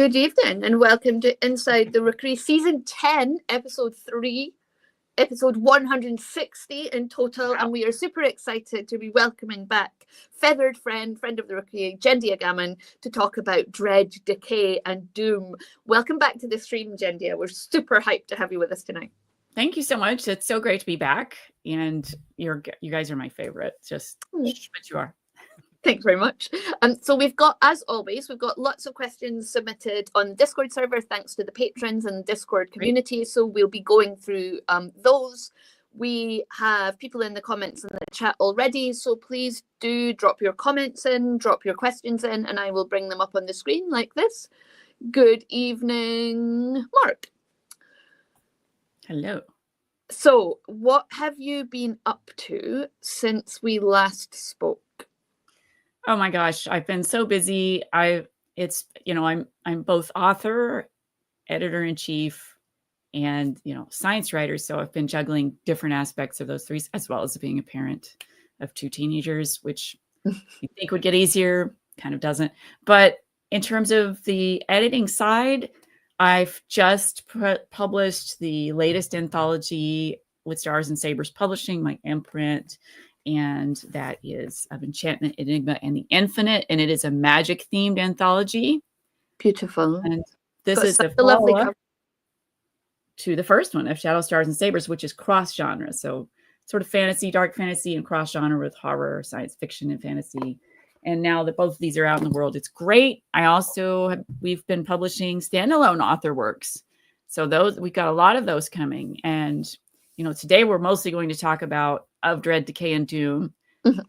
Good evening and welcome to Inside the Rookery, Season 10, Episode 3, Episode 160 in total. And we are super excited to be welcoming back feathered friend of the Rookery, Jendia Gammon, to talk about Dread, Decay and Doom. Welcome back to the stream, Jendia. We're super hyped to have you with us tonight. Thank you so much. It's so great to be back. And you guys are my favorite. Just what you are. Thanks very much. So we've got, as always, we've got lots of questions submitted on the Discord server, thanks to the patrons and Discord community. So we'll be going through those. We have people in the comments in the chat already. So please do drop your comments in, drop your questions in, and I will bring them up on the screen like this. Good evening, Mark. Hello. So what have you been up to since we last spoke? Oh my gosh, I've been so busy. I'm both author, editor-in-chief, and science writer. So I've been juggling different aspects of those three, as well as being a parent of two teenagers, which you think would get easier, kind of doesn't. But in terms of the editing side, I've just published the latest anthology with Stars and Sabers Publishing, my imprint. And that is of Enchantment, Enigma, and the Infinite. And it is a magic-themed anthology. Beautiful. And this is the follow-up to the first one of Shadow, Stars, and Sabers, which is cross-genre. So sort of fantasy, dark fantasy, and cross-genre with horror, science fiction, and fantasy. And now that both of these are out in the world, it's great. We've been publishing standalone author works. So we've got a lot of those coming. And today we're mostly going to talk about Of Dread, Decay, and Doom,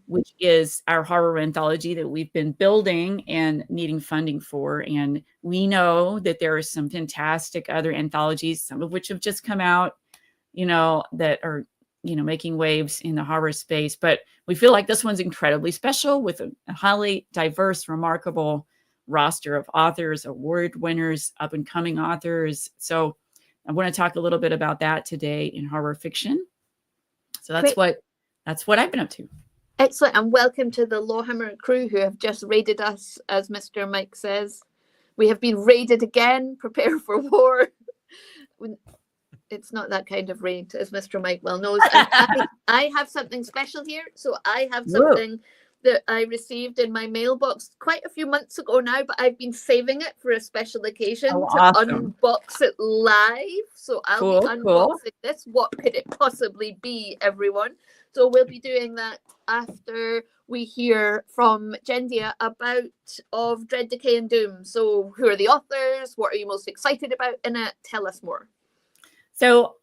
which is our horror anthology that we've been building and needing funding for. And we know that there are some fantastic other anthologies, some of which have just come out, that are, making waves in the horror space. But we feel like this one's incredibly special with a highly diverse, remarkable roster of authors, award winners, up-and-coming authors. So I want to talk a little bit about that today in horror fiction. So that's what I've been up to. Excellent. And welcome to the Lawhammer crew who have just raided us, as Mr. Mike says. We have been raided again. Prepare for war. It's not that kind of raid, as Mr. Mike well knows. And I have something special here. So I have something that I received in my mailbox quite a few months ago now, but I've been saving it for a special occasion unbox it live. So I'll be unboxing this. What could it possibly be, everyone? So we'll be doing that after we hear from Jendia about Of Dread, Decay, and Doom. So who are the authors? What are you most excited about in it? Tell us more. So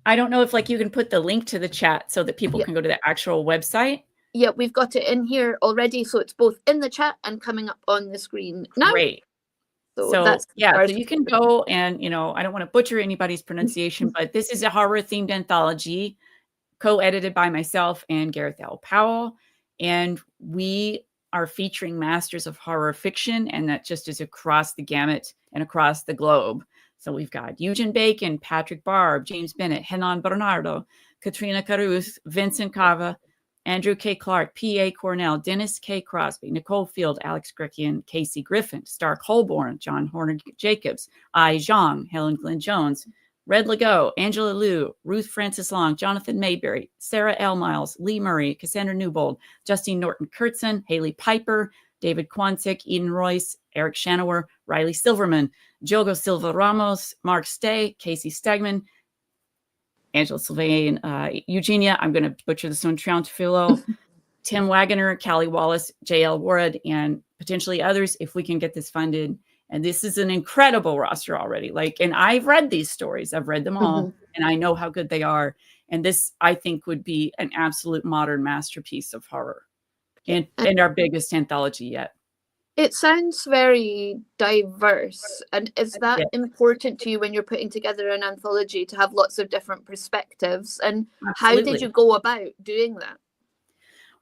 I don't know if you can put the link to the chat so that people can go to the actual website. Yeah, we've got it in here already. So it's both in the chat and coming up on the screen now. Great. So you can go and, I don't want to butcher anybody's pronunciation, but this is a horror-themed anthology co-edited by myself and Gareth L. Powell. And we are featuring masters of horror fiction, and that just is across the gamut and across the globe. So we've got Eugen Bacon, Patrick Barb, James Bennett, Henan Bernardo, Katrina Caruth, Vincent Cava, Andrew K. Clark, P.A. Cornell, Dennis K. Crosby, Nicole Field, Alex Greckian, Casey Griffin, Stark Holborn, John Horner Jacobs, Ai Zhang, Helen Glenn Jones, Red Legault, Angela Liu, Ruth Francis Long, Jonathan Mayberry, Sarah L. Miles, Lee Murray, Cassandra Newbold, Justine Norton Kurtzen, Haley Piper, David Quantick, Eden Royce, Eric Shanower, Riley Silverman, Jogo Silva Ramos, Mark Stay, Casey Stegman, Angela Sylvain, Eugenia, I'm going to butcher this one, Triantafilo, Tim Wagoner, Callie Wallace, J.L. Warad, and potentially others if we can get this funded. And this is an incredible roster already. And I've read these stories. I've read them all, and I know how good they are. And this, I think, would be an absolute modern masterpiece of horror and our biggest anthology yet. It sounds very diverse. And is that important to you when you're putting together an anthology, to have lots of different perspectives? And how did you go about doing that?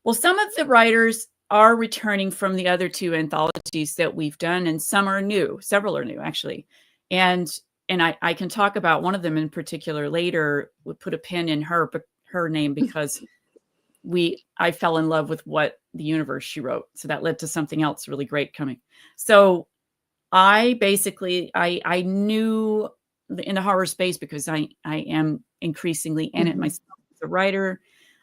Well, some of the writers are returning from the other two anthologies that we've done, and some are new. Several are new, actually. And I can talk about one of them in particular later. We'll put a pin in her name because I fell in love with what the universe she wrote. So that led to something else really great coming. So I basically, I knew in the horror space, because I am increasingly in it myself as a writer.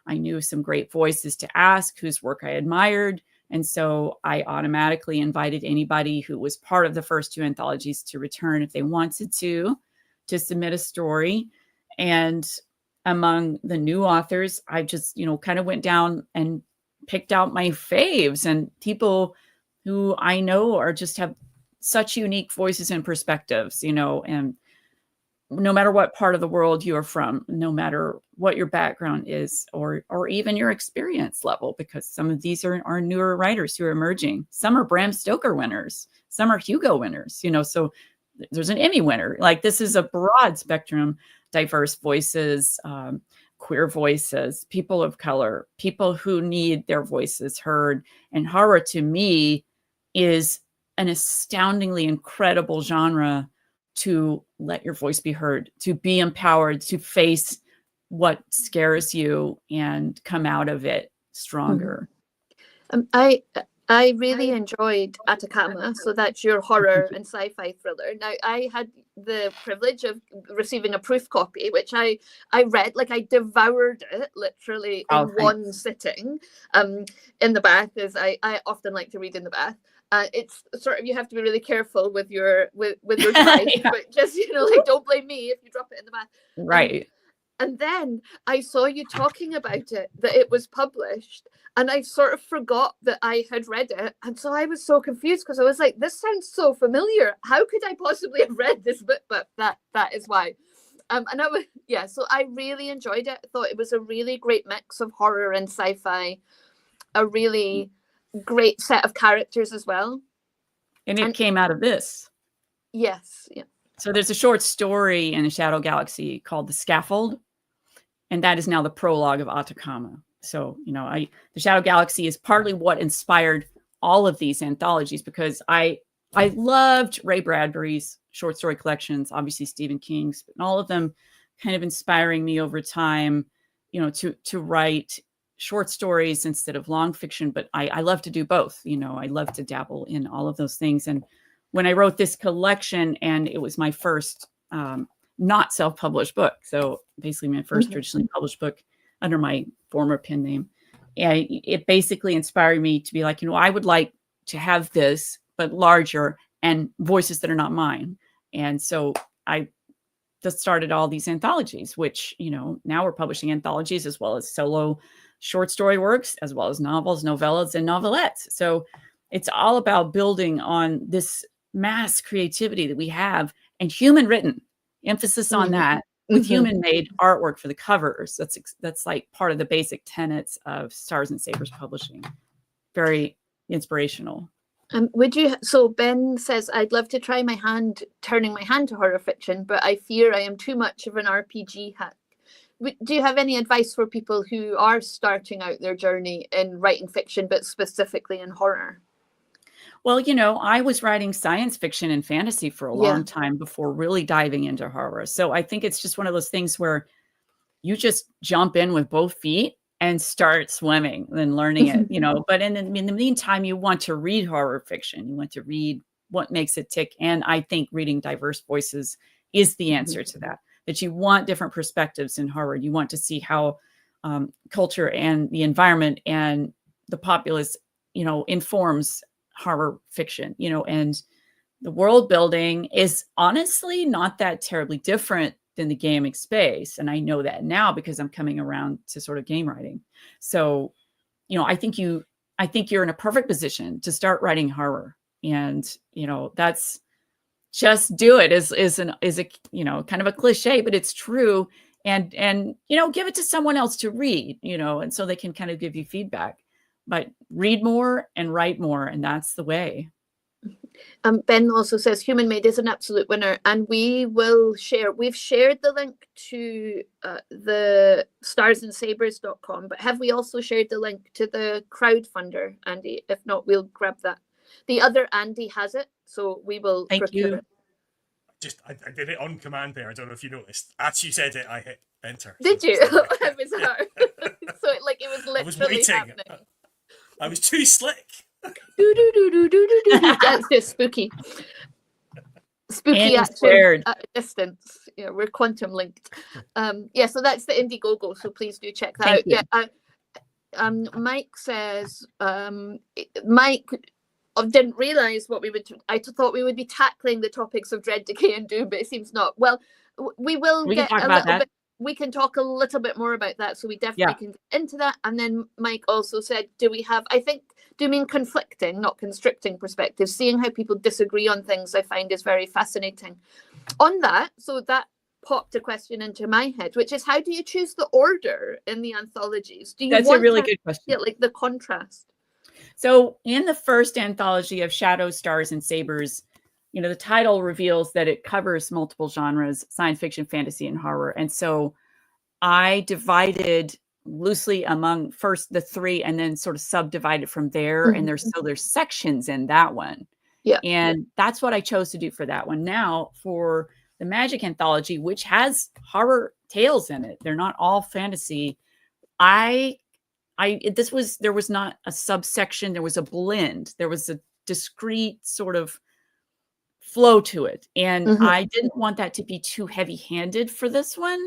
I knew some great voices to ask whose work I admired. And so I automatically invited anybody who was part of the first two anthologies to return if they wanted to submit a story. And among the new authors, I just, kind of went down and picked out my faves and people who I know are just have such unique voices and perspectives, and no matter what part of the world you are from, no matter what your background is, or even your experience level, because some of these are newer writers who are emerging. Some are Bram Stoker winners, some are Hugo winners, so there's an Emmy winner. Like, this is a broad spectrum, diverse voices, queer voices, people of color, people who need their voices heard. And horror, to me, is an astoundingly incredible genre to let your voice be heard, to be empowered, to face what scares you and come out of it stronger. I really enjoyed Atacama, so that's your horror and sci-fi thriller. Now, I had the privilege of receiving a proof copy, which I read, like I devoured it literally in one sitting. In the bath, as I often like to read in the bath. It's sort of, you have to be really careful with your device, but just, like, don't blame me if you drop it in the bath. Right. And then I saw you talking about it, that it was published, and I sort of forgot that I had read it. And so I was so confused, because I was like, this sounds so familiar. How could I possibly have read this book? But that is why. And so I really enjoyed it. I thought it was a really great mix of horror and sci-fi, a really great set of characters as well. And it came out of this. Yes. Yeah. So there's a short story in the Shadow Galaxy called The Scaffold, and that is now the prologue of Atacama. So, the Shadow Galaxy is partly what inspired all of these anthologies, because I loved Ray Bradbury's short story collections, obviously Stephen King's, and all of them kind of inspiring me over time, to write short stories instead of long fiction. But I love to do both. I love to dabble in all of those things. And when I wrote this collection, and it was my first not self-published book, so basically my first traditionally published book under my former pen name, and it basically inspired me to be like, I would like to have this, but larger, and voices that are not mine. And so I just started all these anthologies, which, now we're publishing anthologies as well as solo short story works, as well as novels, novellas, and novelettes. So it's all about building on this mass creativity that we have, and human written, emphasis on that, with human made artwork for the covers. That's like part of the basic tenets of Stars and Sabers publishing. Very inspirational. So Ben says, I'd love to try turning my hand to horror fiction, but I fear I am too much of an RPG hack. Do you have any advice for people who are starting out their journey in writing fiction, but specifically in horror? Well, I was writing science fiction and fantasy for a long time before really diving into horror. So I think it's just one of those things where you just jump in with both feet and start swimming and learning it, but in the meantime, you want to read horror fiction. You want to read what makes it tick. And I think reading diverse voices is the answer to that you want different perspectives in horror. You want to see how culture and the environment and the populace, informs horror fiction, and the world building is honestly not that terribly different than the gaming space. And I know that now because I'm coming around to sort of game writing. So, I think you're in a perfect position to start writing horror. And, that's just do it is a kind of a cliche, but it's true. And give it to someone else to read, and so they can kind of give you feedback. But read more and write more, and that's the way. Ben also says Human Made is an absolute winner, and we've shared the link to the starsandsabers.com, but have we also shared the link to the crowdfunder, Andy? If not, we'll grab that. The other Andy has it, so we will procure it. I did it on command there. I don't know if you noticed. As you said it, I hit enter. Did you? It was hard. So it was literally happening. I was too slick. That's just spooky. spooky action at a distance. Yeah, we're quantum linked. Yeah, so that's the Indiegogo. So please do check that out. Yeah, Mike says, Mike didn't realize what we would. I thought we would be tackling the topics of dread, decay, and doom, but it seems not. Well, we will get a little bit. We can talk a little bit more about that, so we definitely can get into that. And then Mike also said, do we have, I think, do you mean conflicting, not constricting perspectives? Seeing how people disagree on things, I find is very fascinating. On that, so that popped a question into my head, which is, how do you choose the order in the anthologies? Do you That's a really good question. Like the contrast? So in the first anthology of Shadows, Stars, and Sabers, you know, the title reveals that it covers multiple genres, science fiction, fantasy, and horror. And so I divided loosely among first the three and then sort of subdivided from there. And there's sections in that one. Yeah. And that's what I chose to do for that one. Now for the Magic anthology, which has horror tales in it, they're not all fantasy. There was not a subsection, there was a blend. There was a discrete sort of flow to it. And I didn't want that to be too heavy-handed for this one.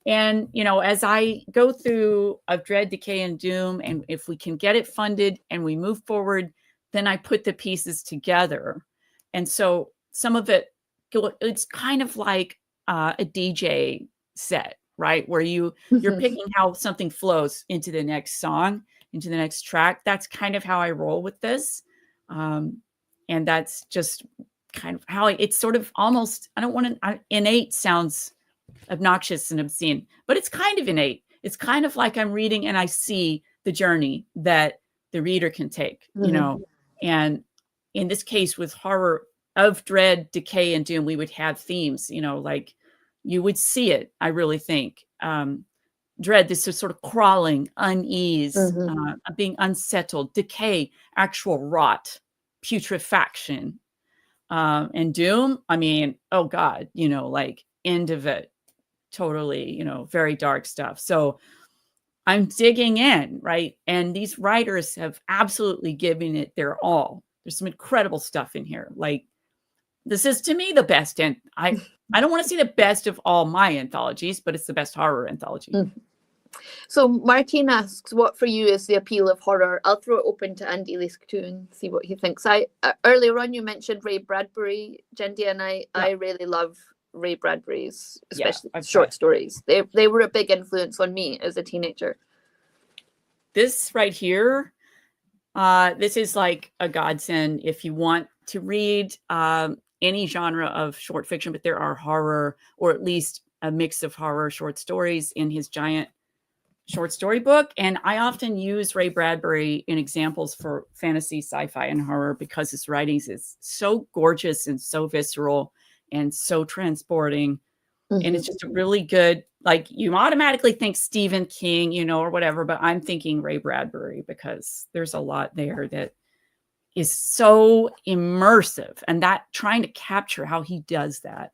And, you know, as I go through of Dread, Decay, and Doom, and if we can get it funded and we move forward, then I put the pieces together. And so some of it, it's kind of like a DJ set, right? Where you're picking how something flows into the next song, into the next track. That's kind of how I roll with this. And that's just kind of how it's sort of almost, I don't want to, innate sounds obnoxious and obscene, but it's kind of innate. It's kind of like I'm reading and I see the journey that the reader can take, you know. And in this case with horror of Dread, Decay, and Doom, we would have themes, you know, like you would see it, I really think. Dread, this is sort of crawling, unease, being unsettled. Decay, actual rot, putrefaction. And Doom, I mean, oh God, you know, like end of it, totally, you know, very dark stuff. So I'm digging in, right? And these writers have absolutely given it their all. There's some incredible stuff in here. Like, this is to me the best. And I don't want to see the best of all my anthologies, but it's the best horror anthology. So Martine asks, what for you is the appeal of horror? I'll throw it open to Andy Lisk too and see what he thinks. Earlier on, you mentioned Ray Bradbury, Jendia, and I really love Ray Bradbury's, especially short stories. They were a big influence on me as a teenager. This right here, this is like a godsend if you want to read any genre of short fiction, but there are horror, or at least a mix of horror short stories in his giant short story book. And I often use Ray Bradbury in examples for fantasy, sci-fi, and horror because his writings is so gorgeous and so visceral and so transporting. And it's just a really good, like, you automatically think Stephen King, you know, or whatever, but I'm thinking Ray Bradbury because there's a lot there that is so immersive, and that trying to capture how he does that,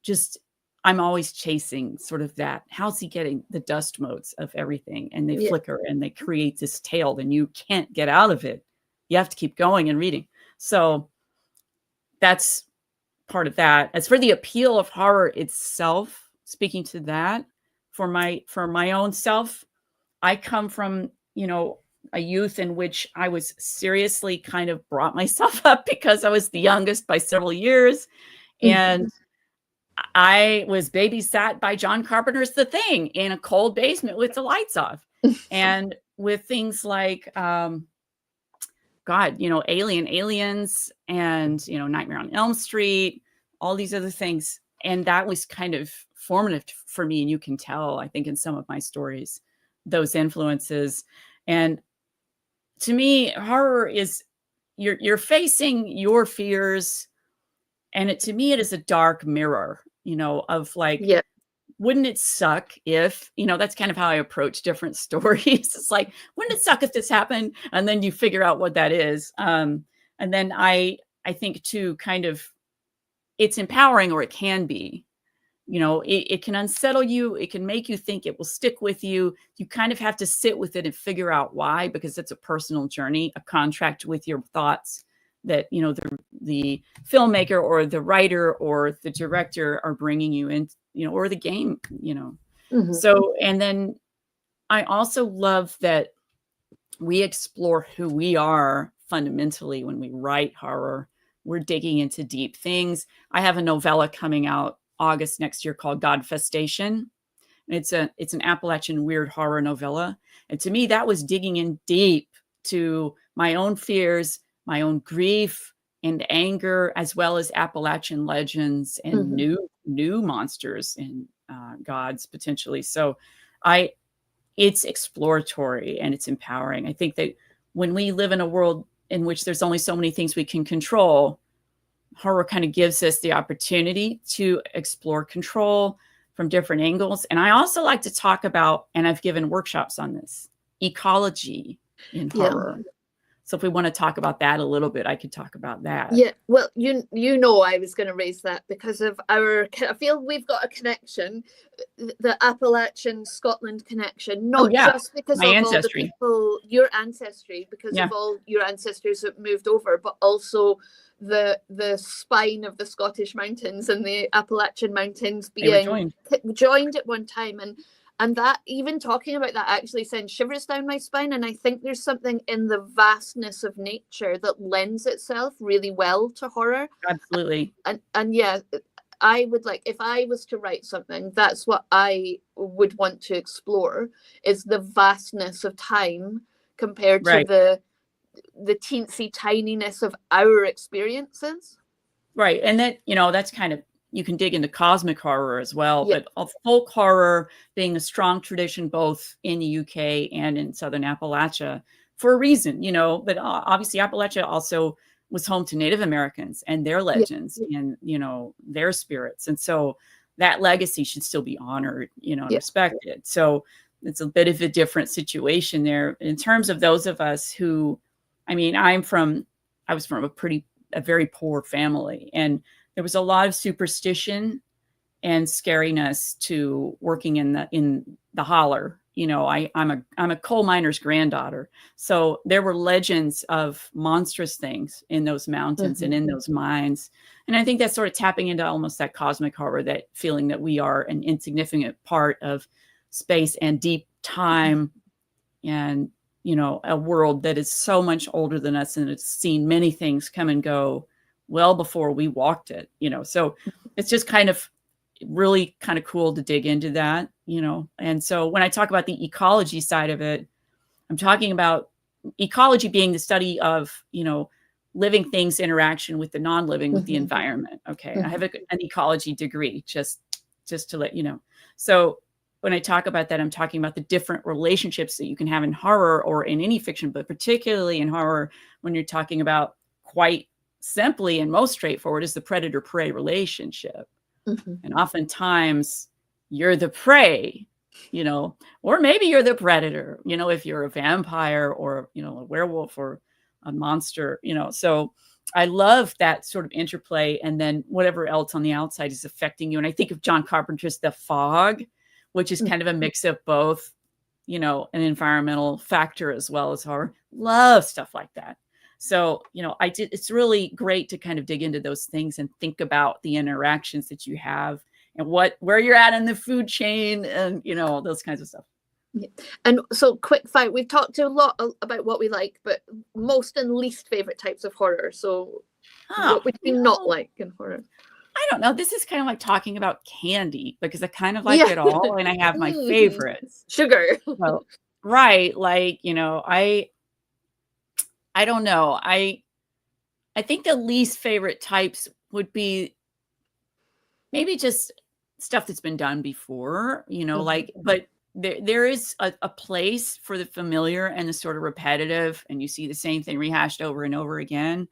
just, I'm always chasing sort of that. How's he getting the dust motes of everything? And they flicker and they create this tale, and you can't get out of it. You have to keep going and reading. So that's part of that. As for the appeal of horror itself, speaking to that, for my own self, I come from, you know, a youth in which I was seriously kind of brought myself up because I was the youngest by several years. And I was babysat by John Carpenter's The Thing in a cold basement with the lights off. And with things like, God, you know, Aliens, and, you know, Nightmare on Elm Street, all these other things. And that was kind of formative for me. And you can tell, I think, in some of my stories, those influences. And to me, horror is, you're facing your fears. And to me, it is a dark mirror, you know, of like, wouldn't it suck if, you know, that's kind of how I approach different stories. It's like, wouldn't it suck if this happened? And then you figure out what that is. And then I think too, kind of, it's empowering, or it can be, you know, it can unsettle you. It can make you think it will stick with you. You kind of have to sit with it and figure out why, because it's a personal journey, a contract with your thoughts that, you know, the filmmaker or the writer or the director are bringing you in, or the game, So, and then I also love that we explore who we are fundamentally when we write horror. We're digging into deep things. I have a novella coming out August next year called Godfestation. It's an Appalachian weird horror novella. And to me, that was digging in deep to my own fears, my own grief and anger, as well as Appalachian legends and new monsters and gods potentially. So it's exploratory and it's empowering. I think that when we live in a world in which there's only so many things we can control, horror kind of gives us the opportunity to explore control from different angles. And I also like to talk about, and I've given workshops on this, ecology in horror. So if we want to talk about that a little bit, I could talk about that. Yeah, well, I was going to raise that because of I feel we've got a connection, the Appalachian Scotland connection, not just because my of ancestry. all the people, your ancestry, because of all your ancestors that moved over, but also the spine of the Scottish mountains and the Appalachian mountains being joined at one time. And that, even talking about that, actually sends shivers down my spine. And I think there's something in the vastness of nature that lends itself really well to horror. Absolutely. And yeah, I would like, if I was to write something, that's what I would want to explore, is the vastness of time compared to the teensy tininess of our experiences. Right. And that, that's kind of, you can dig into cosmic horror as well, but folk horror being a strong tradition both in the UK and in Southern Appalachia for a reason, but obviously Appalachia also was home to Native Americans and their legends and, their spirits. And so that legacy should still be honored, and respected. So it's a bit of a different situation there in terms of those of us who, I was from a very poor family, and there was a lot of superstition and scariness to working in the holler. I'm a coal miner's granddaughter. So there were legends of monstrous things in those mountains and in those mines. And I think that's sort of tapping into almost that cosmic horror, that feeling that we are an insignificant part of space and deep time and, a world that is so much older than us and it's seen many things come and go well before we walked it, so it's just kind of really kind of cool to dig into that, and so when I talk about the ecology side of it, I'm talking about ecology being the study of, living things interaction with the non-living, with the environment. Okay. I have an ecology degree, just to let you know. So when I talk about that, I'm talking about the different relationships that you can have in horror or in any fiction, but particularly in horror, when you're talking about quite simply and most straightforward is the predator-prey relationship. And oftentimes you're the prey, or maybe you're the predator, if you're a vampire or, a werewolf or a monster, so I love that sort of interplay, and then whatever else on the outside is affecting you. And I think of John Carpenter's The Fog, which is kind of a mix of both, an environmental factor as well as horror. Love stuff like that. So, it's really great to kind of dig into those things and think about the interactions that you have and where you're at in the food chain and, those kinds of stuff. Yeah. And so quick fire, we've talked a lot about what we like, but most and least favorite types of horror. So what would you not like in horror? I don't know. This is kind of like talking about candy because I kind of like it all and I have my favorites. Sugar. So, right. Like, I don't know. I think the least favorite types would be maybe just stuff that's been done before, but there is a place for the familiar and the sort of repetitive, and you see the same thing rehashed over and over again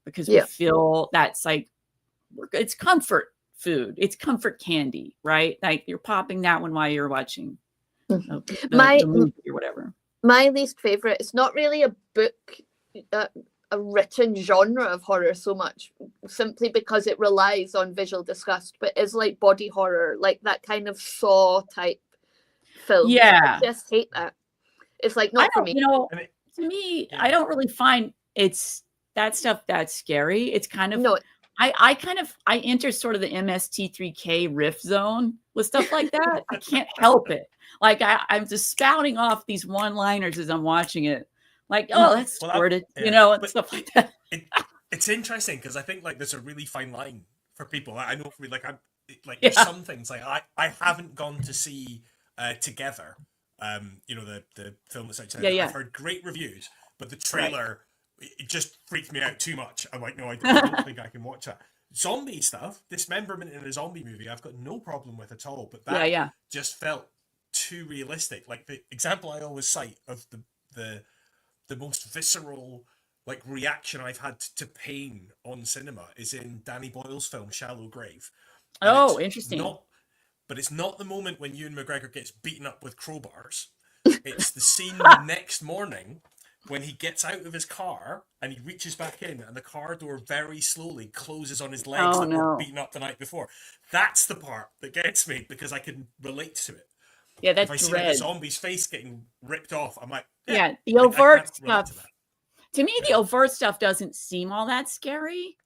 because we feel that's like, it's comfort food. It's comfort candy, right? Like you're popping that one while you're watching the movie or whatever. My least favorite, it's not really a book, a written genre of horror so much, simply because it relies on visual disgust, but is like body horror, like that kind of Saw type film. Yeah. I just hate that. It's like not for me. To me, I don't really find it's that stuff that's scary. It's kind of no. I enter sort of the MST3K riff zone with stuff like that. I can't help it. Like I'm just spouting off these one-liners as I'm watching it. Like, oh, that's squirted, you know, and stuff like that. It's interesting because I think like there's a really fine line for people. I know for me, like there's some things like I haven't gone to see Together, you know, the film that's outside. I've heard great reviews, but the trailer it just freaked me out too much. I'm like, no, I don't think I can watch that. Zombie stuff, dismemberment in a zombie movie, I've got no problem with at all. But that just felt too realistic. Like the example I always cite of the most visceral like reaction I've had to pain on cinema is in Danny Boyle's film Shallow Grave. Oh, interesting. But it's not the moment when Ewan McGregor gets beaten up with crowbars. It's the scene the next morning when he gets out of his car and he reaches back in and the car door very slowly closes on his legs that were beaten up the night before. That's the part that gets me because I can relate to it. Yeah, that's if I see like, a zombie's face getting ripped off, I'm like, the overt stuff. To me, the overt stuff doesn't seem all that scary.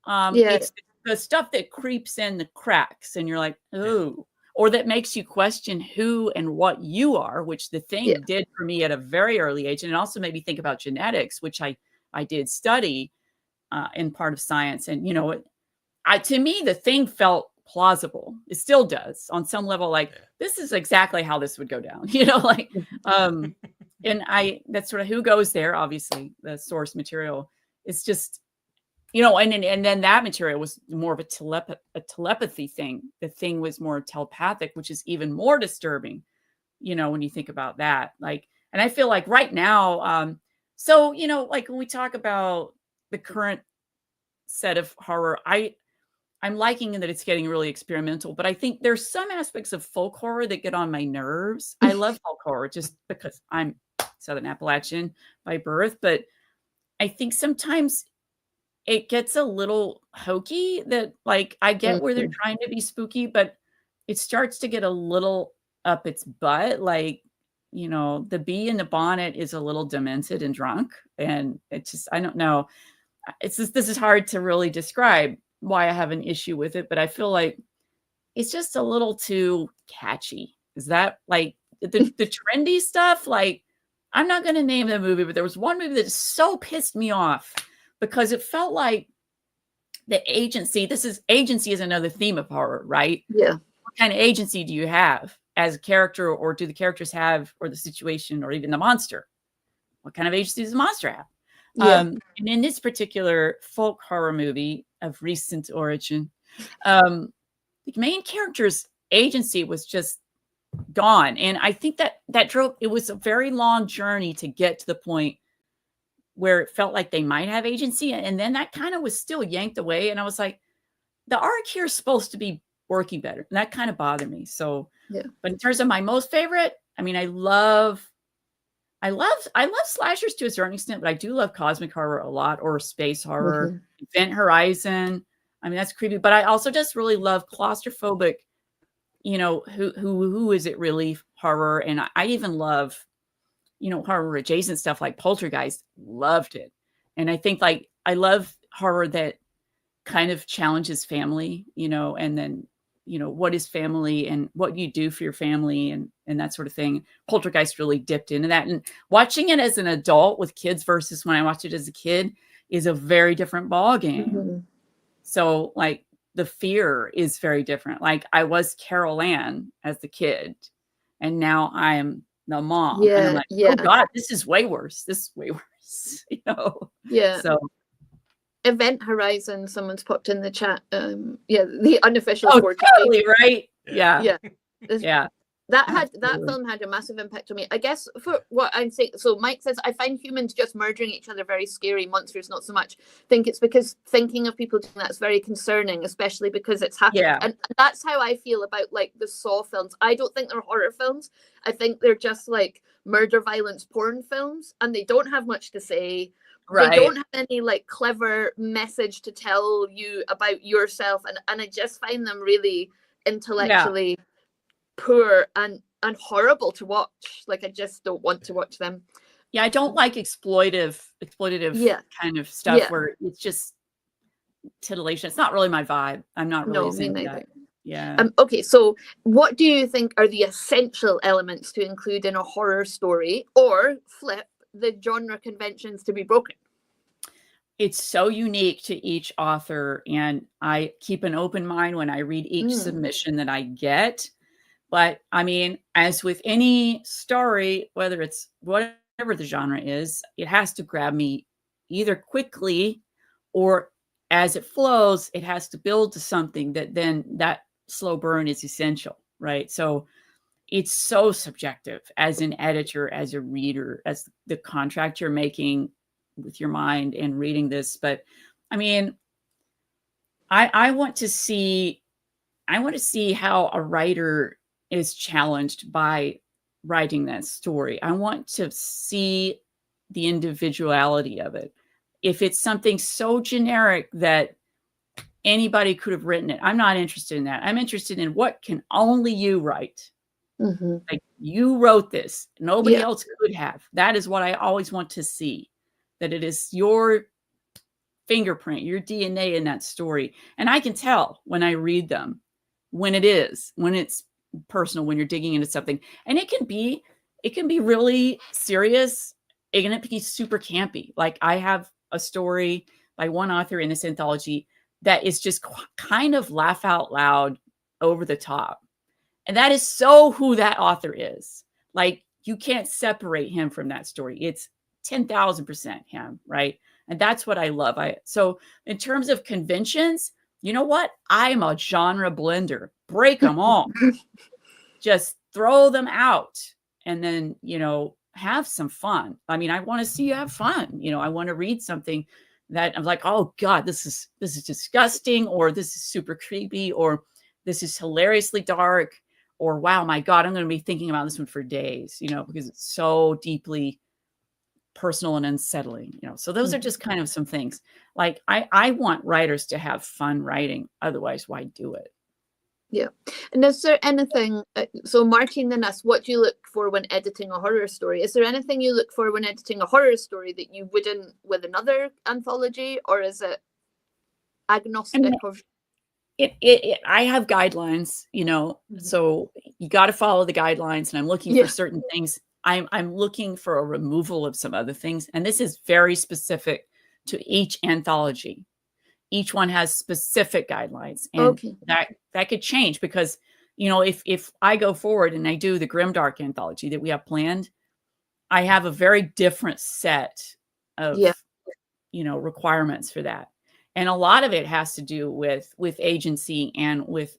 It's the stuff that creeps in the cracks and you're like, oh, or that makes you question who and what you are, which The Thing did for me at a very early age. And it also made me think about genetics, which I did study in part of science. And, you know, to me, The Thing felt plausible. It still does on some level. Like, this is exactly how this would go down, you know, like, and that's sort of who goes there. Obviously, the source material is just, you know, and then that material was more of a telepathy thing. The Thing was more telepathic, which is even more disturbing, you know, when you think about that. Like, and I feel like right now, so, you know, like when we talk about the current set of horror, I'm liking that it's getting really experimental, but I think there's some aspects of folk horror that get on my nerves. I love folk horror just because I'm Southern Appalachian by birth, but I think sometimes it gets a little hokey that like, I get where they're trying to be spooky, but it starts to get a little up its butt. Like, you know, the bee in the bonnet is a little demented and drunk. And it's just, I don't know. It's just, this is hard to really describe why I have an issue with it, but I feel like it's just a little too catchy. Is that like the trendy stuff? Like, I'm not going to name the movie, but there was one movie that just so pissed me off because it felt like the agency, agency is another theme of horror, right? Yeah. What kind of agency do you have as a character, or do the characters have, or the situation, or even the monster? What kind of agency does the monster have? Yeah. And in this particular folk horror movie of recent origin, the main character's agency was just gone. And I think that drove, it was a very long journey to get to the point where it felt like they might have agency. And then that kind of was still yanked away. And I was like, the arc here is supposed to be working better. And that kind of bothered me. So, but in terms of my most favorite, I mean, I love slashers to a certain extent, but I do love cosmic horror a lot, or space horror, Event Horizon. I mean, that's creepy, but I also just really love claustrophobic, you know, who is it really horror. And I even love, you know, horror adjacent stuff like Poltergeist. Loved it. And I think like, I love horror that kind of challenges family, you know, and then, you know, what is family and what you do for your family and that sort of thing. Poltergeist really dipped into that. And watching it as an adult with kids versus when I watched it as a kid is a very different ball game. So like the fear is very different. Like I was Carol Ann as the kid, and now I am the mom. And I'm like, oh God, this is way worse. This is way worse. You know? Yeah. So Event Horizon, someone's popped in the chat. The unofficial. Oh, totally right. Yeah. That film had a massive impact on me. I guess for what I'm saying, so Mike says, I find humans just murdering each other very scary, monsters not so much. I think it's because thinking of people doing that's very concerning, especially because it's happened. Yeah. And that's how I feel about like the Saw films. I don't think they're horror films. I think they're just like murder, violence, porn films, and they don't have much to say. Right. They don't have any like clever message to tell you about yourself, and I just find them really intellectually poor and horrible to watch. Like I just don't want to watch them. Yeah, I don't like exploitative kind of stuff where it's just titillation. It's not really my vibe. I'm not really into that. Yeah. Okay, so what do you think are the essential elements to include in a horror story, or flip the genre conventions to be broken? It's so unique to each author, and I keep an open mind when I read each submission that I get. But I mean, as with any story, whether it's whatever the genre is, it has to grab me either quickly or as it flows, it has to build to something that then that slow burn is essential, right? So it's so subjective as an editor, as a reader, as the contract you're making with your mind and reading this. But I mean, I want to see how a writer is challenged by writing that story. I want to see the individuality of it. If it's something so generic that anybody could have written it, I'm not interested in that. I'm interested in what can only you write. Like, you wrote this. Nobody else could have. That is what I always want to see, that it is your fingerprint, your DNA in that story. And I can tell when I read them, when it's personal, when you're digging into something. And it can be really serious. It can be super campy. Like, I have a story by one author in this anthology that is just kind of laugh out loud, over the top. And that is so who that author is. Like, you can't separate him from that story. It's 10,000% him, right? And that's what I love. So in terms of conventions, you know what? I'm a genre blender. Break them all. Just throw them out, and then, have some fun. I mean, I want to see you have fun. I want to read something that I'm like, oh God, this is disgusting, or this is super creepy, or this is hilariously dark, or wow, my God, I'm going to be thinking about this one for days, because it's so deeply personal and unsettling, So those are just kind of some things. Like, I want writers to have fun writing. Otherwise, why do it? Yeah. And is there anything, so Martine and us, what do you look for when editing a horror story? Is there anything you look for when editing a horror story that you wouldn't with another anthology, or is it agnostic? I have guidelines, so you got to follow the guidelines, and I'm looking for certain things. I'm looking for a removal of some other things. And this is very specific to each anthology. Each one has specific guidelines, and that could change because, if I go forward and I do the Grimdark anthology that we have planned, I have a very different set of, requirements for that. And a lot of it has to do with agency and with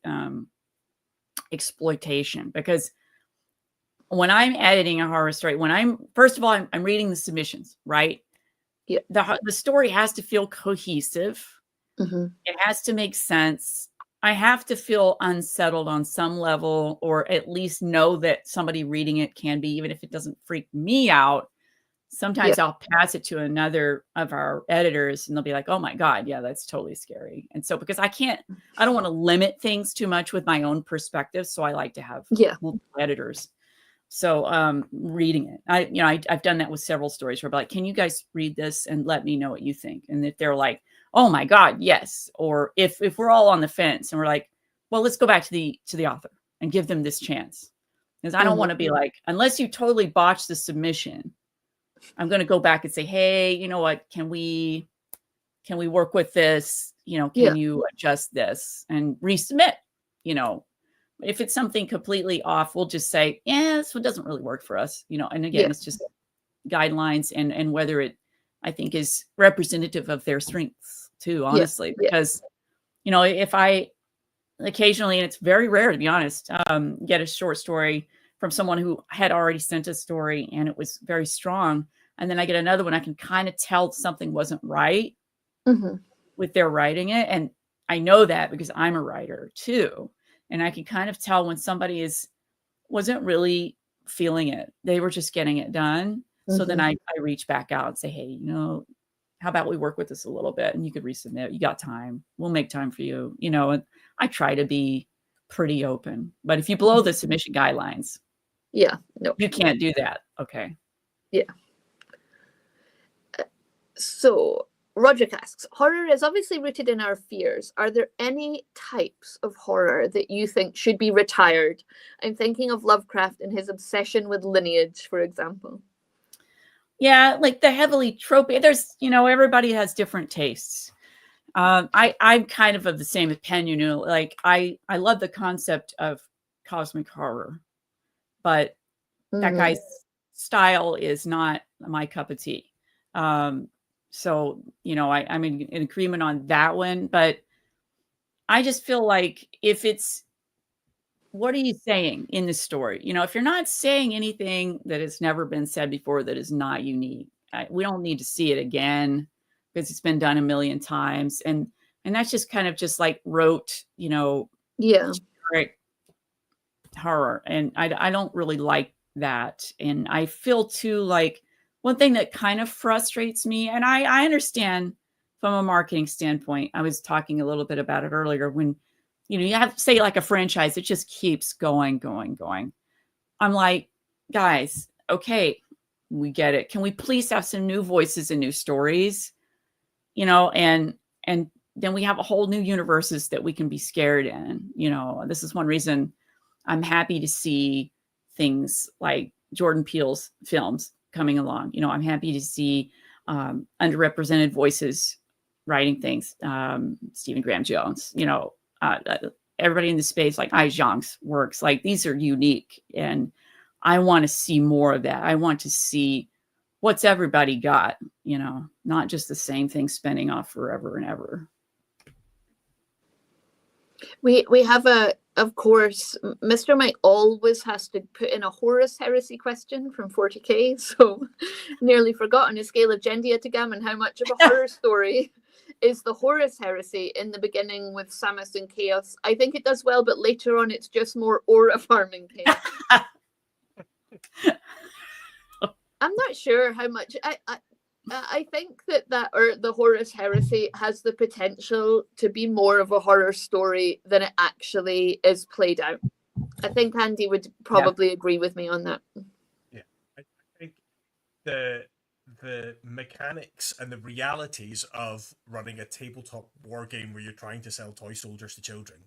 exploitation, because when I'm editing a horror story, first of all, I'm reading the submissions, right? Yeah. The story has to feel cohesive. It has to make sense. I have to feel unsettled on some level, or at least know that somebody reading it can be, even if it doesn't freak me out. Sometimes I'll pass it to another of our editors and they'll be like, oh my God, yeah, that's totally scary. And so, because I don't want to limit things too much with my own perspective. So I like to have multiple editors. So reading it, I've done that with several stories where I'm like, can you guys read this and let me know what you think? And if they're like, oh my God, yes. Or if we're all on the fence and we're like, well, let's go back to the author and give them this chance. Because I don't want to be like, unless you totally botch the submission, I'm going to go back and say, hey, you know what, can we work with this? Can you adjust this and resubmit? If it's something completely off, we'll just say, yeah, this one doesn't really work for us. And again, it's just guidelines and whether it, I think, is representative of their strengths too, honestly, because, if I occasionally, and it's very rare to be honest, get a short story from someone who had already sent a story and it was very strong, and then I get another one, I can kind of tell something wasn't right with their writing it. And I know that because I'm a writer too. And I can kind of tell when somebody wasn't really feeling it. They were just getting it done. So then I reach back out and say, hey, how about we work with this a little bit and you could resubmit. You got time. We'll make time for you. And I try to be pretty open. But if you blow the submission guidelines, no, you can't do that. Okay. Yeah. So Roderick asks, horror is obviously rooted in our fears. Are there any types of horror that you think should be retired? I'm thinking of Lovecraft and his obsession with lineage, for example. Yeah, like the heavily tropey. There's, everybody has different tastes. I'm kind of the same opinion. Like I love the concept of cosmic horror, but that guy's style is not my cup of tea. So, I'm in agreement on that one, but I just feel like what are you saying in the story? If you're not saying anything that has never been said before, that is not unique, we don't need to see it again because it's been done a million times. And that's just kind of just like rote, generic horror. And I don't really like that. And I feel too like one thing that kind of frustrates me, and I understand from a marketing standpoint, I was talking a little bit about it earlier, when, you have, say, like a franchise that just keeps going. I'm like, guys, okay, we get it. Can we please have some new voices and new stories? And then we have a whole new universes that we can be scared in. This is one reason I'm happy to see things like Jordan Peele's films coming along. I'm happy to see underrepresented voices writing things. Stephen Graham Jones, everybody in the space, like Ai Zhang's works, like these are unique. And I want to see more of that. I want to see what's everybody got, not just the same thing spinning off forever and ever. We have of course, Mr. Mike always has to put in a Horus Heresy question from 40k. So nearly forgotten a scale of Jendia to Gammon, how much of a horror story is the Horus Heresy in the beginning with Samus and Chaos? I think it does well, but later on it's just more aura farming chaos. I'm not sure how much. I think that or the Horus Heresy has the potential to be more of a horror story than it actually is played out. I think Andy would probably agree with me on that. Yeah, I think the mechanics and the realities of running a tabletop war game where you're trying to sell toy soldiers to children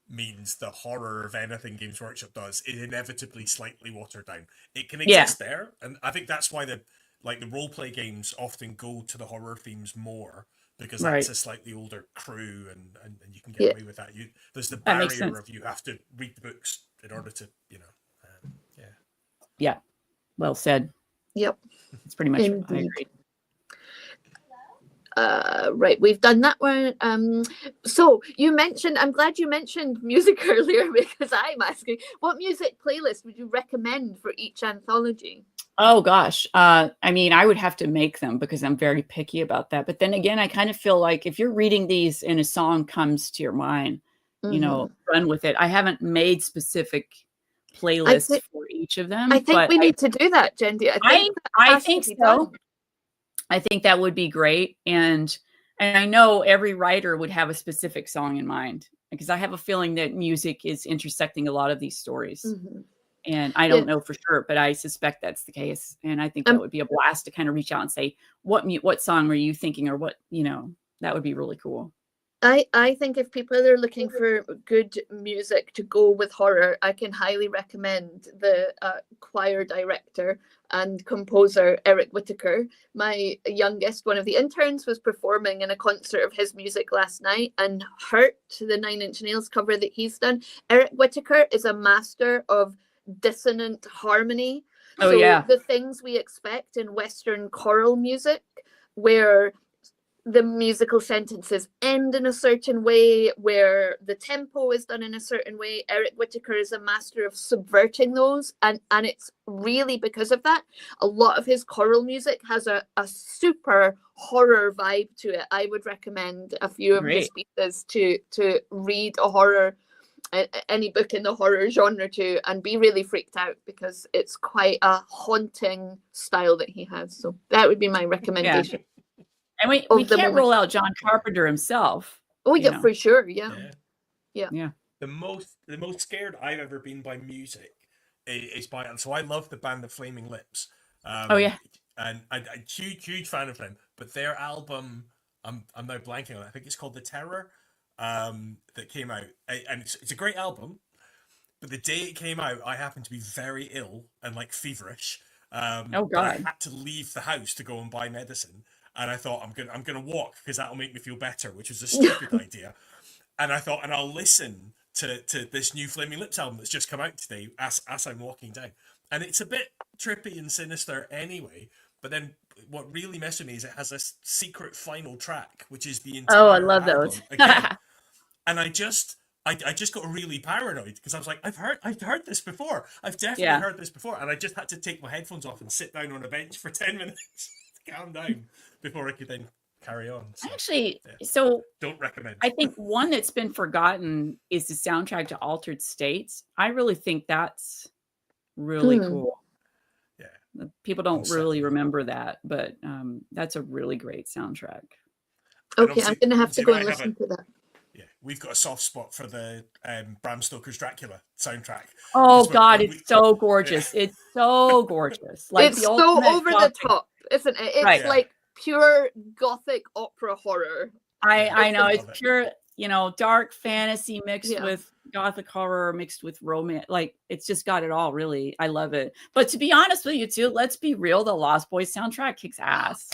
means the horror of anything Games Workshop does is inevitably slightly watered down. It can exist there, and I think that's why the role-play games often go to the horror themes more, because that's a slightly older crew, and you can get away with that. There's the barrier of you have to read the books in order to, Yeah, well said. Yep. It's pretty much, I agree. Right, we've done that one. So you mentioned, I'm glad you mentioned music earlier, because I'm asking, what music playlist would you recommend for each anthology? Oh gosh. I would have to make them because I'm very picky about that. But then again, I kind of feel like if you're reading these and a song comes to your mind, run with it. I haven't made specific playlists for each of them. I think we need to do that, Jendia. I think so. I think that would be great. And I know every writer would have a specific song in mind, because I have a feeling that music is intersecting a lot of these stories. And I don't know for sure, but I suspect that's the case. And I think that would be a blast to kind of reach out and say, what song were you thinking, or what, that would be really cool. I think if people are looking for good music to go with horror, I can highly recommend the choir director and composer Eric Whittaker. My youngest, one of the interns, was performing in a concert of his music last night, and Hurt, the Nine Inch Nails cover that he's done. Eric Whittaker is a master of dissonant harmony. So the things we expect in Western choral music, where the musical sentences end in a certain way, where the tempo is done in a certain way, Eric Whittaker is a master of subverting those, and it's really because of that a lot of his choral music has a super horror vibe to it. I would recommend a few of his pieces to read a horror, any book in the horror genre to, and be really freaked out, because it's quite a haunting style that he has. So that would be my recommendation. And we can't rule out John Carpenter himself. Oh yeah, for sure. Yeah. The most scared I've ever been by music is by, so I love the band The Flaming Lips. And I'm a huge fan of them. but their album, I'm now blanking on it. I think it's called The Terror, that came out, and it's a great album. But the day it came out, I happened to be very ill and like feverish. Oh But I God. had to leave the house to go and buy medicine, and I thought I'm gonna walk because that'll make me feel better, which was a stupid idea. And I thought, and I'll listen to this new Flaming Lips album that's just come out today as I'm walking down. And it's a bit trippy and sinister anyway. But then what really messed with me is it has a secret final track, which is the entire I love album those. again. And I just got really paranoid because I was like, I've heard this before. I've definitely heard this before. And I just had to take my headphones off and sit down on a bench for 10 minutes to calm down before I could then carry on. So, actually, so don't recommend. I think one that's been forgotten is the soundtrack to Altered States. I really think that's really cool. Yeah, people don't really remember that, but that's a really great soundtrack. Okay, I'm gonna have to go and listen to that. Yeah, we've got a soft spot for the Bram Stoker's Dracula soundtrack. Oh God, it's so gorgeous! It's so gorgeous. Like it's so over the top, isn't it? It's like pure gothic opera horror. I know it's pure, dark fantasy mixed with gothic horror, mixed with romance. Like it's just got it all, really. I love it. But to be honest with you too, let's be real, the Lost Boys soundtrack kicks ass.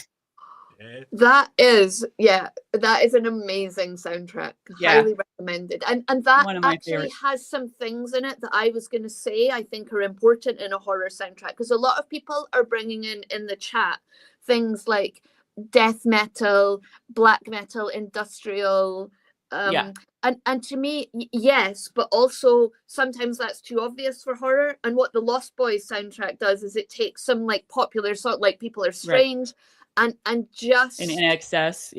That is an amazing soundtrack. Highly recommended. And that actually has some things in it that I was going to say I think are important in a horror soundtrack, because a lot of people are bringing in the chat things like death metal, black metal, industrial, and to me, yes, but also sometimes that's too obvious for horror. And what the Lost Boys soundtrack does is it takes some like popular sort, like People Are Strange, and just in excess,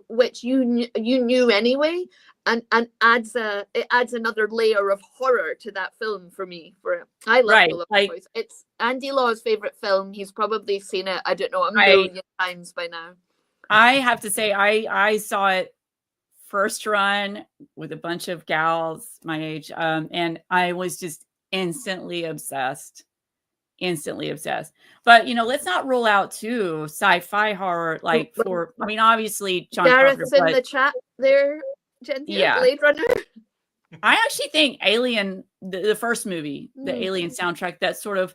which you knew anyway, and adds another layer of horror to that film for me. I love the Lost Boys. It's Andy Law's favorite film. He's probably seen it, I don't know, a million times by now. I have to say, I saw it first run with a bunch of gals my age, and I was just instantly obsessed. But let's not rule out too sci-fi horror, like obviously John Gareth's in the chat there, Jendia, Blade Runner. I actually think Alien, the first movie, the Alien soundtrack, that's sort of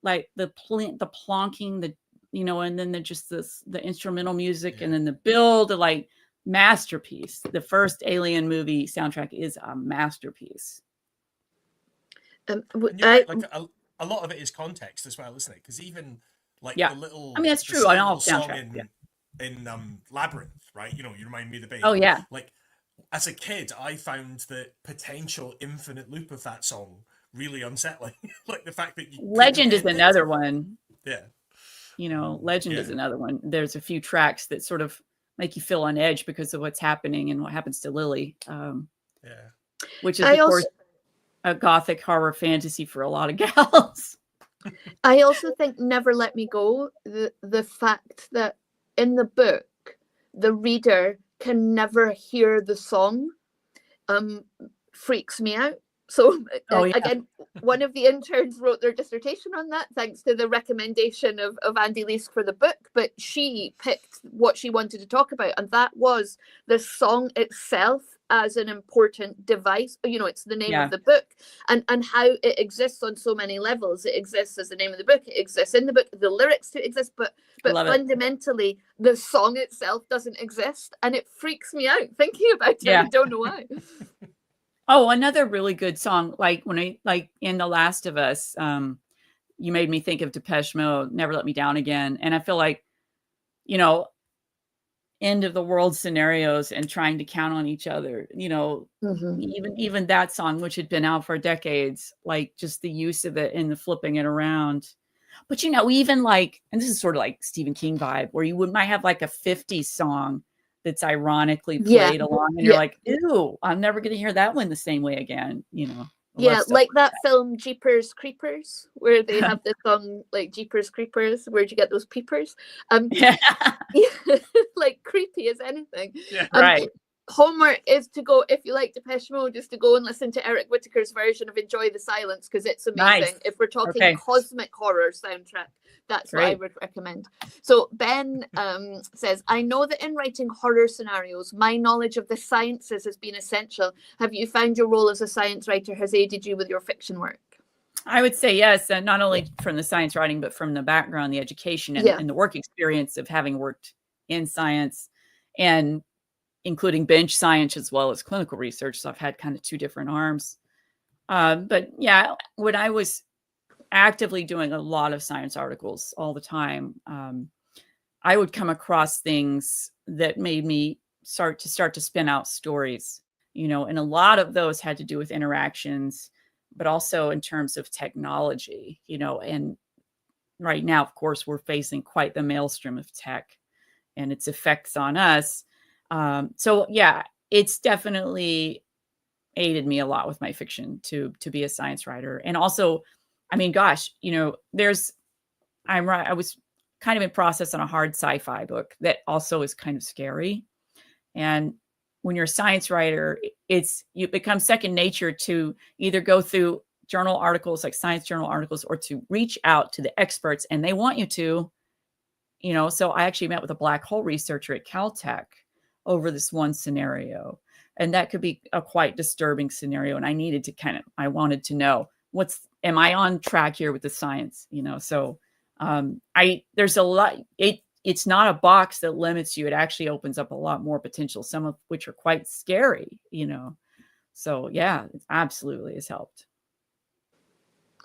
like the plonking, and then the instrumental music, and then the build, like masterpiece. The first Alien movie soundtrack is a masterpiece. A lot of it is context as well, isn't it? Because even like the little, that's true on all soundtracks. In Labyrinth, right? You remind me of the baby. Oh yeah. Like as a kid, I found the potential infinite loop of that song really unsettling. Like the fact that Legend is another one. Yeah. Legend is another one. There's a few tracks that sort of make you feel on edge because of what's happening and what happens to Lily. Which is of course a gothic horror fantasy for a lot of gals. I also think Never Let Me Go, the fact that in the book the reader can never hear the song freaks me out. So again, one of the interns wrote their dissertation on that thanks to the recommendation of Andy Leask for the book, but she picked what she wanted to talk about, and that was the song itself as an important device. It's the name of the book, and how it exists on so many levels. It exists as the name of the book, it exists in the book, the lyrics to exist, but fundamentally the song itself doesn't exist, and it freaks me out thinking about it. I don't know why. Oh, another really good song, like in The Last of Us, you made me think of Depeche Mode, Never Let Me Down Again. And I feel like, end of the world scenarios and trying to count on each other, even that song, which had been out for decades, like just the use of it and the flipping it around. But, even like, and this is sort of like Stephen King vibe, where you might have like a 50s song that's ironically played along, and you're like, ew, I'm never going to hear that one the same way again, like that film Jeepers Creepers, where they have the song like Jeepers Creepers, where'd you get those peepers? Like creepy as anything. Right. Homework is to go, if you like Depeche Mode, just to go and listen to Eric Whittaker's version of Enjoy the Silence, because it's amazing. If we're talking cosmic horror soundtrack, That's what I would recommend. So Ben says, I know that in writing horror scenarios, my knowledge of the sciences has been essential. Have you found your role as a science writer has aided you with your fiction work? I would say yes, and not only from the science writing, but from the background, the education, and the work experience of having worked in science, and including bench science as well as clinical research. So I've had kind of two different arms. But yeah, when I was actively doing a lot of science articles all the time, I would come across things that made me start to spin out stories, and a lot of those had to do with interactions, but also in terms of technology, and right now, of course, we're facing quite the maelstrom of tech and its effects on us. So yeah, it's definitely aided me a lot with my fiction to be a science writer. And also, I mean, gosh, I was kind of in process on a hard sci-fi book that also is kind of scary. And when you're a science writer, you become second nature to either go through journal articles, like science journal articles, or to reach out to the experts, and they want you to, so I actually met with a black hole researcher at Caltech over this one scenario. And that could be a quite disturbing scenario. And I wanted to know am I on track here with the science? So there's a lot, it's not a box that limits you. It actually opens up a lot more potential, some of which are quite scary, So yeah, it absolutely has helped.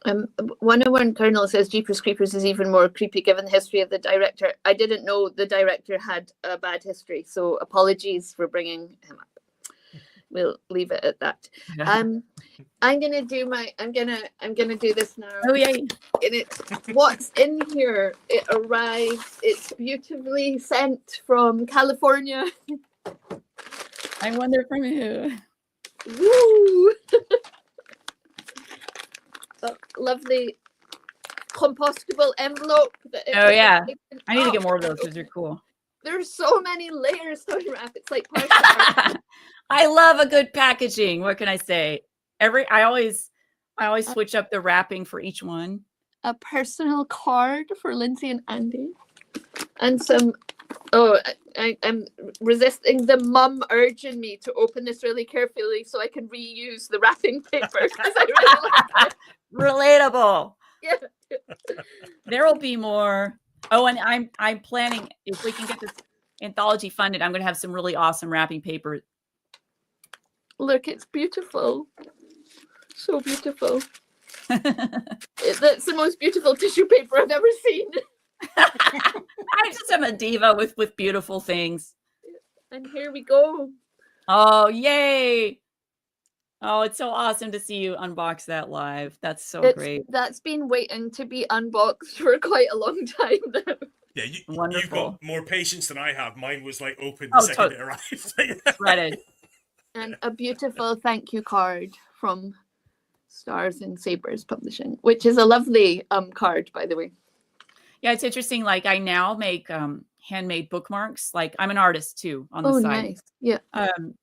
101 Colonel says Jeepers Creepers is even more creepy given the history of the director. I didn't know the director had a bad history, so apologies for bringing him up. We'll leave it at that. I'm gonna do this now. Oh yeah. And what's in here? It arrived. It's beautifully sent from California. I wonder from who. Woo! Lovely compostable envelope. Oh yeah, I need to get more of those. Those are cool. There's so many layers to unwrap. It's like parchment. I love a good packaging. What can I say? I always switch up the wrapping for each one. A personal card for Lindsay and Andy, and some. Oh, I'm resisting the mum urging me to open this really carefully so I can reuse the wrapping paper because I really like it. Relatable. Yeah. There will be more. Oh, and I'm planning, if we can get this anthology funded, I'm going to have some really awesome wrapping paper. Look, it's beautiful. So beautiful. That's the most beautiful tissue paper I've ever seen. I just am a diva with beautiful things. And here we go. Oh, yay. Oh, it's so awesome to see you unbox that live. That's so great. That's been waiting to be unboxed for quite a long time now. Yeah, you've got more patience than I have. Mine was like open the second it arrived. Shredded. And a beautiful thank you card from Stars and Sabres Publishing, which is a lovely card, by the way. Yeah, it's interesting. Like I now make handmade bookmarks. Like I'm an artist too on the side. Nice. Yeah.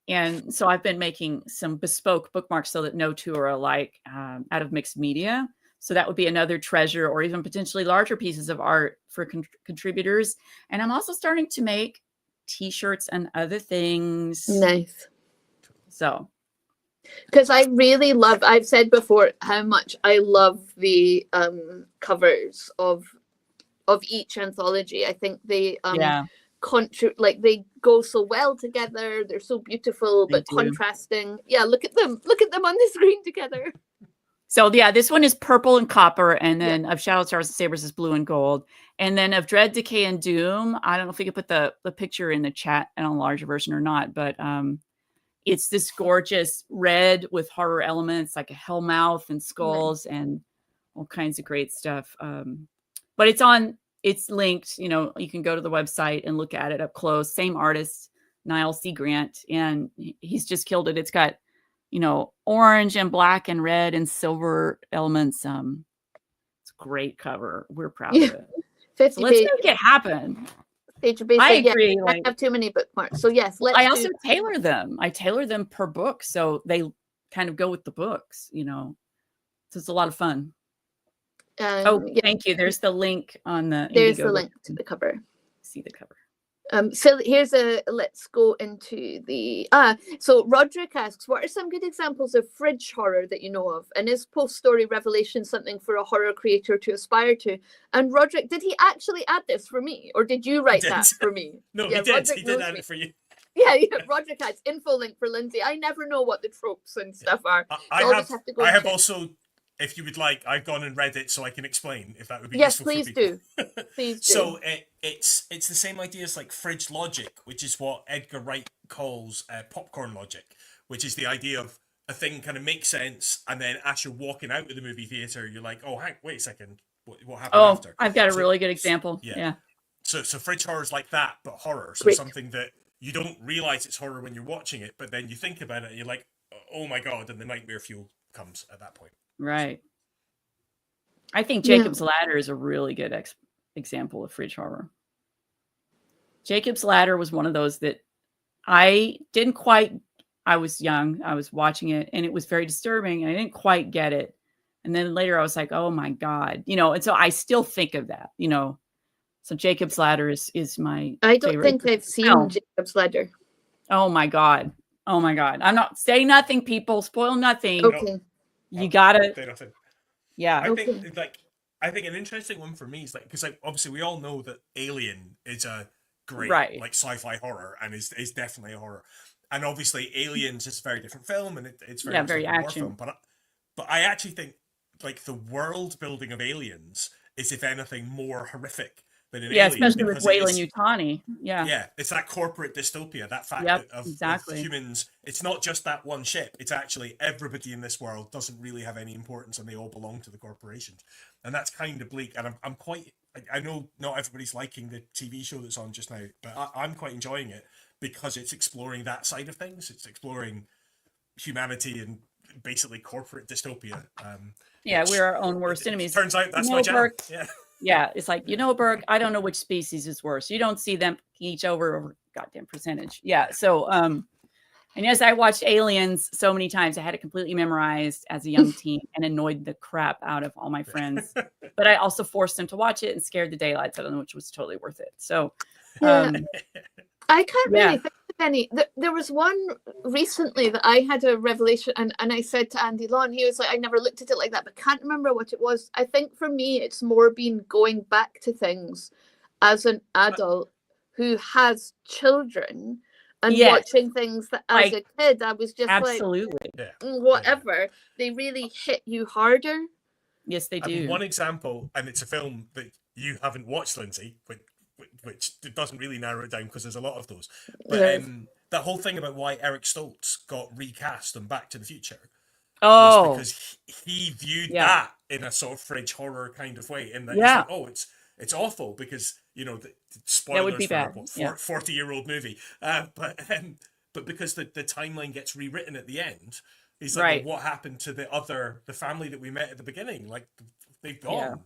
And so I've been making some bespoke bookmarks so that no two are alike out of mixed media. So that would be another treasure, or even potentially larger pieces of art for contributors. And I'm also starting to make T-shirts and other things. Nice. So. Because I really love, I've said before how much I love the covers of each anthology. I think they they go so well together. They're so beautiful but contrasting. Yeah, look at them on the screen together. So yeah, this one is purple and copper, and then of Shadow Stars and Sabres is blue and gold, and then of Dread, Decay, and Doom, I don't know if we could put the picture in the chat and a larger version or not, but it's this gorgeous red with horror elements like a hellmouth and skulls and all kinds of great stuff. But it's linked, you can go to the website and look at it up close. Same artist, Niall C. Grant, and he's just killed it. It's got, orange and black and red and silver elements. It's a great cover. We're proud of it. So let's make it happen. I agree. I have too many bookmarks. So yes, I also tailor them. I tailor them per book, so they kind of go with the books, So it's a lot of fun. Thank you. There's the link on the. There's the link to the cover. See the cover. So here's let's go into the so Roderick asks, what are some good examples of fridge horror that you know of, and is post-story revelation something for a horror creator to aspire to? And Roderick, did he actually add this for me, or did you write that for me? No, he did. He did add it for you. Yeah, Roderick adds info link for Lindsay. I never know what the tropes and stuff are. I have also, if you would like, I've gone and read it so I can explain, if that would be useful for people. Yes, please do. Please do. So it's the same idea as like fridge logic, which is what Edgar Wright calls popcorn logic, which is the idea of a thing kind of makes sense, and then as you're walking out of the movie theater, you're like, oh, wait a second, what happened after? I've got a really good example. Yeah. So fridge horror is like that, but horror. So something that you don't realize it's horror when you're watching it, but then you think about it and you're like, oh my God, and the nightmare fuel comes at that point. Right. I think Jacob's Ladder is a really good example of fridge horror. Jacob's Ladder was one of those that I was young, I was watching it, and it was very disturbing. I didn't quite get it. And then later I was like, oh my God, and so I still think of that, So Jacob's Ladder is my I don't favorite. think I've seen Jacob's Ladder. Oh my God. I'm not saying nothing, people. Spoil nothing. Okay. You gotta. Yeah. I think an interesting one for me is because obviously we all know that Alien is a great like sci-fi horror and is definitely a horror, and obviously Aliens is a very different film and it's very action. Film, but I actually think like the world building of Aliens is, if anything, more horrific than an Alien, especially with Weyland-Yutani. Yeah, it's that corporate dystopia, that fact of humans. It's not just that one ship. It's actually everybody in this world doesn't really have any importance, and they all belong to the corporations. And that's kind of bleak. And I'm quite. I know not everybody's liking the TV show that's on just now, but I'm quite enjoying it because it's exploring that side of things. It's exploring humanity and basically corporate dystopia. We're our own worst enemies. Turns out that's my job. Yeah, it's like, Berg, I don't know which species is worse. You don't see them each over goddamn percentage. Yeah. So, and as I watched Aliens so many times, I had it completely memorized as a young teen and annoyed the crap out of all my friends. But I also forced them to watch it and scared the daylights out of them, which was totally worth it. So, I can't really think of any. There was one recently that I had a revelation, and I said to Andy Lawn, he was like, I never looked at it like that, but can't remember what it was. I think for me, it's more been going back to things as an adult who has children and watching things that as a kid, I was just absolutely whatever. They really hit you harder. Yes, they do. I mean, one example, and it's a film that you haven't watched, Lindsay, which doesn't really narrow it down because there's a lot of those. But that whole thing about why Eric Stoltz got recast on Back to the Future was because he viewed that in a sort of fridge horror kind of way. And that he's like, it's awful because, the spoilers would be for bad. a 40-year-old movie. But because the timeline gets rewritten at the end, he's like, well, what happened to the family that we met at the beginning? Like, they've gone.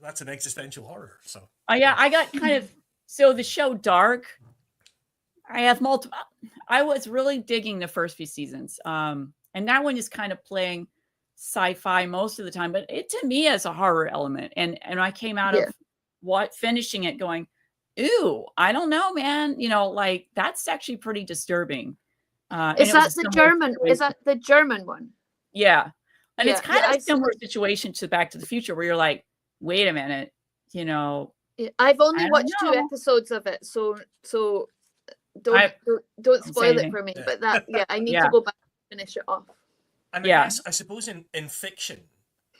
That's an existential horror. So I got kind of the show Dark. I have multiple. I was really digging the first few seasons, and that one is kind of playing sci-fi most of the time, but it to me has a horror element. And I came out of finishing it going, ooh, I don't know, man. Like that's actually pretty disturbing. Is that the German? Is that the German one? Yeah, and it's kind of a similar situation to Back to the Future, where you're like, wait a minute, I've only watched 2 episodes of it, so don't spoil it for me. But I need to go back and finish it off. And I suppose in fiction,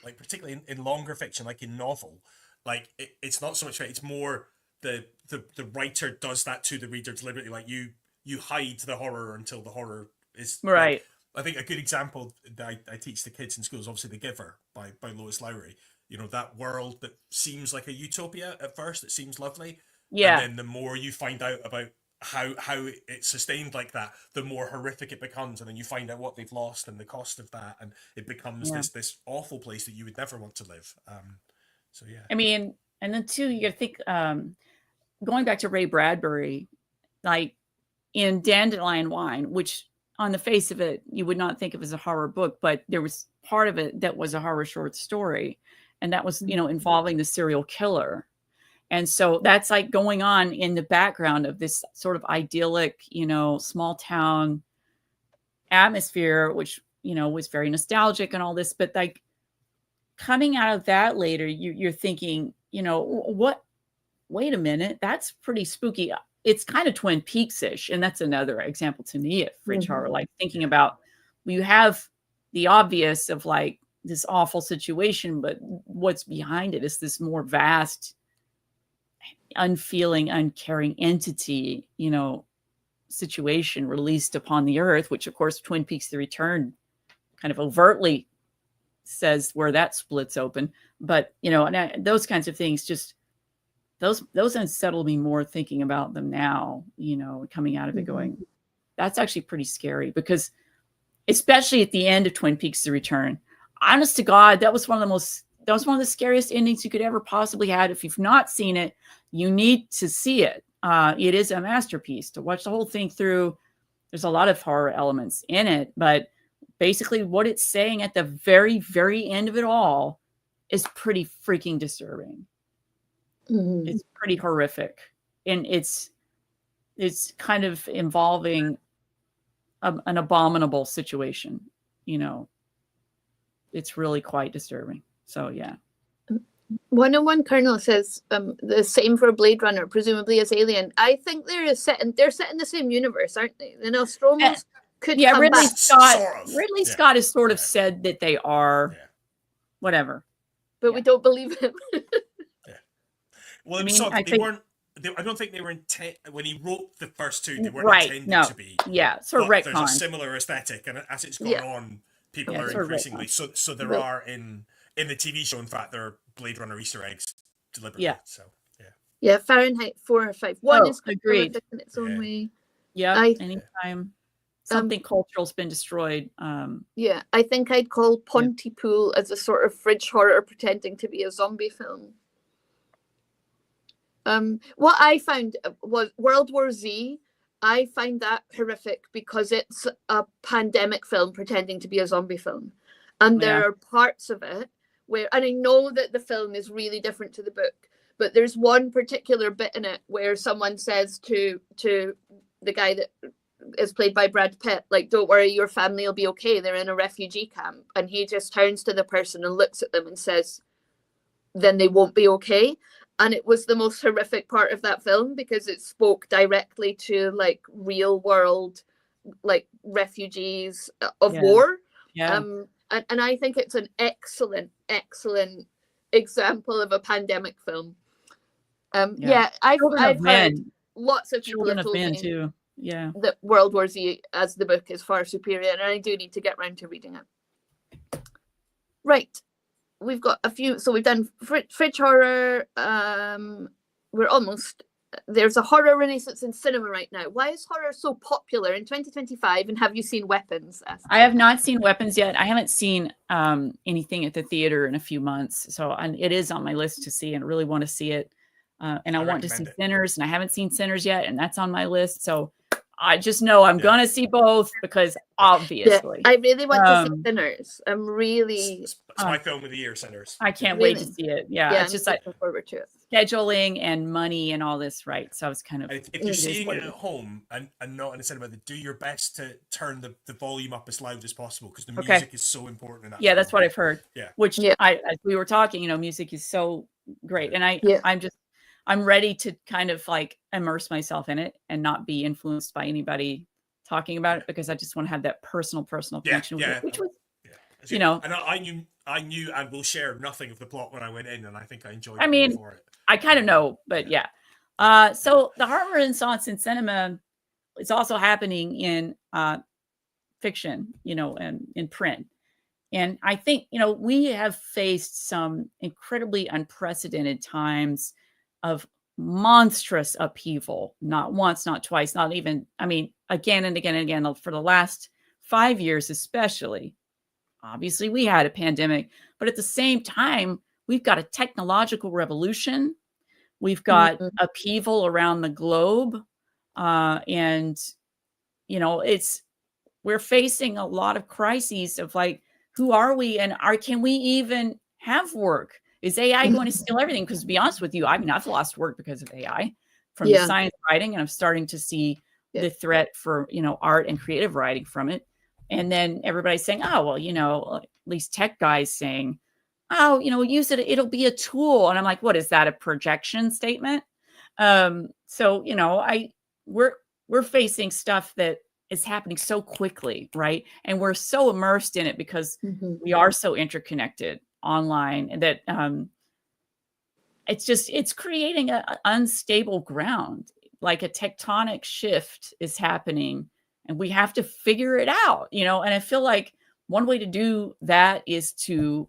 like particularly in longer fiction, like in novel, like it's not so much it's more the writer does that to the reader deliberately, like you hide the horror until the horror is right. I think a good example that I teach the kids in school is obviously The Giver by Lois Lowry. That world that seems like a utopia at first, it seems lovely. Yeah. And then the more you find out about how it's sustained like that, the more horrific it becomes. And then you find out what they've lost and the cost of that. And it becomes this awful place that you would never want to live. So, yeah. I mean, and then too, you got to think, going back to Ray Bradbury, like in Dandelion Wine, which on the face of it, you would not think of as a horror book, but there was part of it that was a horror short story. and that was, involving the serial killer. And so that's like going on in the background of this sort of idyllic, small town atmosphere, which, was very nostalgic and all this. But like coming out of that later, you're thinking, wait a minute, that's pretty spooky. It's kind of Twin Peaks-ish. And that's another example to me of fridge horror, like thinking about, you have the obvious of like this awful situation, but what's behind it is this more vast, unfeeling, uncaring entity, situation released upon the earth, which of course Twin Peaks: The Return kind of overtly says where that splits open. But and those kinds of things, just those unsettle me more thinking about them now, coming out of it going, that's actually pretty scary, because especially at the end of Twin Peaks: The Return, honest to God, that was one of the scariest endings you could ever possibly have. If you've not seen it, you need to see it. It is a masterpiece to watch the whole thing through. There's a lot of horror elements in it, but basically what it's saying at the very, very end of it all is pretty freaking disturbing. It's pretty horrific. And it's kind of involving an abominable situation. It's really quite disturbing. So, yeah. 101 Colonel says the same for Blade Runner, presumably as Alien. I think they're set in the same universe, aren't they? The Nostromos could come Ridley back. Scott has sort of said that they are whatever. But we don't believe him. Well, I don't think they were intent when he wrote the first two. They weren't intended to be. Yeah, sort of retcon. There's a similar aesthetic, and as it's gone on, people are increasingly so there are in the TV show. In fact, there are Blade Runner Easter eggs deliberately. Yeah. So Fahrenheit 451 is agreed in its own way. Yeah. Anytime something cultural's been destroyed. I think I'd call Pontypool as a sort of fridge horror pretending to be a zombie film. What I found was World War Z. I find that horrific because it's a pandemic film pretending to be a zombie film. And there are parts of it where, and I know that the film is really different to the book, but there's one particular bit in it where someone says to the guy that is played by Brad Pitt, like, don't worry, your family will be okay. They're in a refugee camp. And he just turns to the person and looks at them and says, then they won't be okay. And it was the most horrific part of that film because it spoke directly to like real world, like refugees of war. Yeah. And I think it's an excellent example of a pandemic film. I've heard lots of people have told me too. That World War Z as the book is far superior, and I do need to get around to reading it. Right. We've got a few, so we've done fridge horror. There's a horror renaissance in cinema right now. Why is horror so popular in 2025? And have you seen Weapons? I have not seen Weapons yet. I haven't seen anything at the theater in a few months. So it is on my list to see and really want to see it. And I want to see Sinners, and I haven't seen Sinners yet. And that's on my list. So I just know I'm going to see both because obviously. I really want to see Sinners. I'm really... It's my film of the year, Sinners. I can't wait to see it. Yeah, it's just like forward to it. Scheduling and money and all this, right? So I was kind of... If you're seeing it at home and not in the cinema, do your best to turn the volume up as loud as possible because the music is so important in that. Yeah, that's what I've heard. Yeah. Which, as we were talking, music is so great. And I'm ready to kind of like immerse myself in it and not be influenced by anybody talking about it because I just want to have that personal connection with it, which was, And I knew and will share nothing of the plot when I went in, and I think I enjoyed it. I kind of know, but so the horror renaissance in cinema is also happening in fiction, and in print. And I think, we have faced some incredibly unprecedented times of monstrous upheaval, not once, not twice, not even, again and again and again for the last 5 years, especially. Obviously, we had a pandemic, but at the same time, we've got a technological revolution. We've got upheaval around the globe. And, we're facing a lot of crises of like, who are we? And can we even have work? Is AI going to steal everything? Because to be honest with you, I mean, I've lost work because of AI from the science writing, and I'm starting to see the threat for, you know, art and creative writing from it. And then everybody's saying, oh, well, you know, at least tech guys saying, oh, you know, use it, it'll be a tool. And I'm like, what is that, a projection statement? So, you know, we're facing stuff that is happening so quickly, right? And we're so immersed in it because we are so interconnected online, and that it's creating an unstable ground, like a tectonic shift is happening, and we have to figure it out, you know. And I feel like one way to do that is to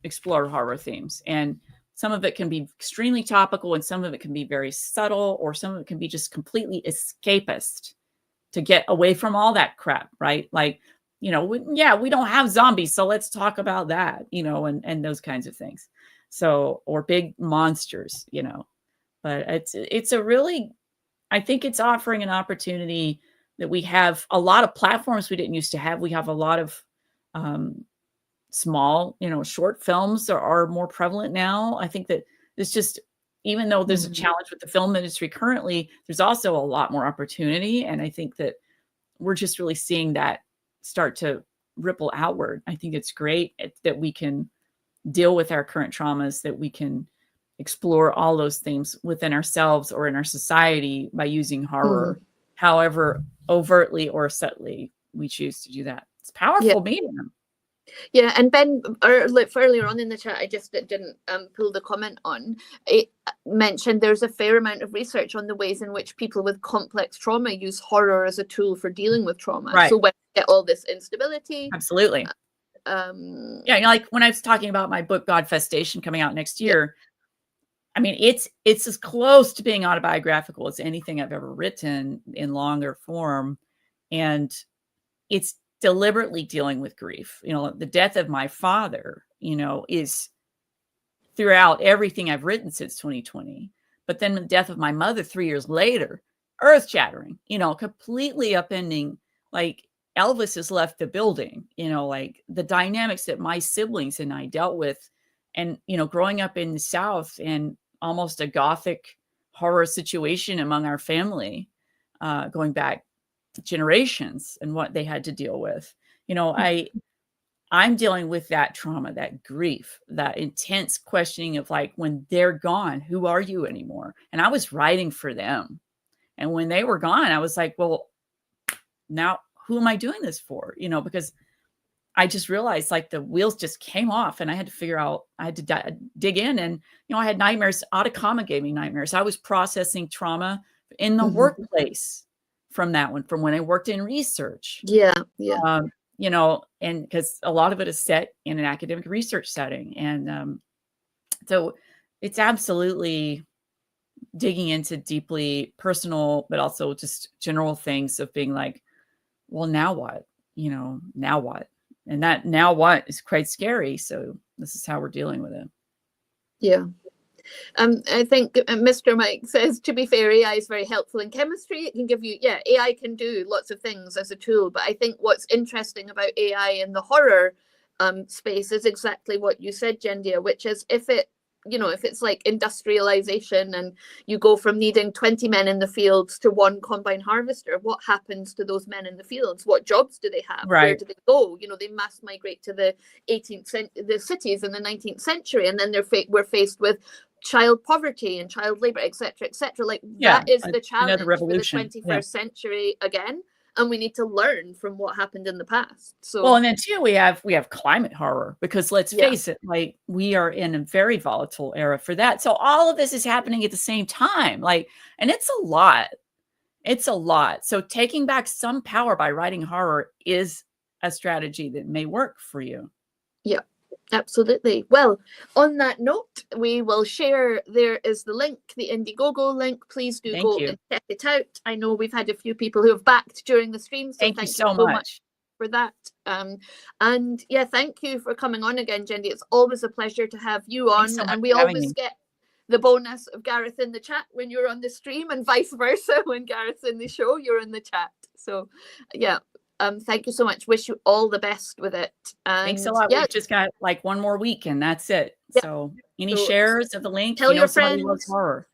explore horror themes, and some of it can be extremely topical, and some of it can be very subtle, or some of it can be just completely escapist to get away from all that crap, right? Like, you know, we don't have zombies, so let's talk about that, you know, and those kinds of things. So, or big monsters, you know. But it's a really, I think it's offering an opportunity that we have a lot of platforms we didn't used to have. We have a lot of small, you know, short films are more prevalent now. I think that it's just, even though there's a challenge with the film industry currently, there's also a lot more opportunity. And I think that we're just really seeing that start to ripple outward. I think it's great that we can deal with our current traumas, that we can explore all those things within ourselves or in our society by using horror, however overtly or subtly we choose to do that. It's a powerful medium. Yeah, and Ben, earlier on in the chat, I just didn't pull the comment on, it mentioned there's a fair amount of research on the ways in which people with complex trauma use horror as a tool for dealing with trauma. Right. So when you get all this instability. Absolutely. Yeah, you know, like when I was talking about my book, Godfestation, coming out next year, I mean, it's as close to being autobiographical as anything I've ever written in longer form. And it's deliberately dealing with grief. You know, the death of my father, you know, is throughout everything I've written since 2020. But then the death of my mother 3 years later, earth shattering, you know, completely upending. Like, Elvis has left the building, you know, like the dynamics that my siblings and I dealt with. And, you know, growing up in the South and almost a Gothic horror situation among our family, going back generations, and what they had to deal with. You know, I'm dealing with that trauma, that grief, that intense questioning of, like, when they're gone, who are you anymore? And I was writing for them. And when they were gone, I was like, well, now who am I doing this for? You know, because I just realized, like, the wheels just came off, and I had to figure out, I had to dig in. And, you know, I had nightmares. Atacama gave me nightmares. I was processing trauma in the workplace from that one, from when I worked in research. Yeah. You know, and because a lot of it is set in an academic research setting. And so it's absolutely digging into deeply personal, but also just general things of being like, well, now what? You know, now what? And that now what is quite scary. So this is how we're dealing with it. Yeah. I think Mr. Mike says, to be fair, AI is very helpful in chemistry. It can give you, AI can do lots of things as a tool. But I think what's interesting about AI in the horror space is exactly what you said, Jendia, which is if it's like industrialization and you go from needing 20 men in the fields to one combine harvester, what happens to those men in the fields? What jobs do they have? Right. Where do they go? You know, they mass migrate to the 18th century, the cities in the 19th century, and then we're faced with child poverty and child labor, etc., etc. Like, that is the challenge for the 21st century again. And we need to learn from what happened in the past. So, well, and then too, we have climate horror, because let's face it, like, we are in a very volatile era for that. So all of this is happening at the same time, like, and it's a lot. It's a lot. So taking back some power by writing horror is a strategy that may work for you. Yeah. Absolutely. Well, on that note, we will share, there is the link, the Indiegogo link. Please do go and check it out. I know we've had a few people who have backed during the stream, so thank you so much for that. And yeah, thank you for coming on again, Jendia. It's always a pleasure to have you on. And we always get the bonus of Gareth in the chat when you're on the stream, and vice versa. When Gareth's in the show, you're in the chat. So yeah. thank you so much. Wish you all the best with it. And thanks a lot. We've just got like one more week and that's it. Yeah. So any shares of the link? Tell your somebody friends. loves horror.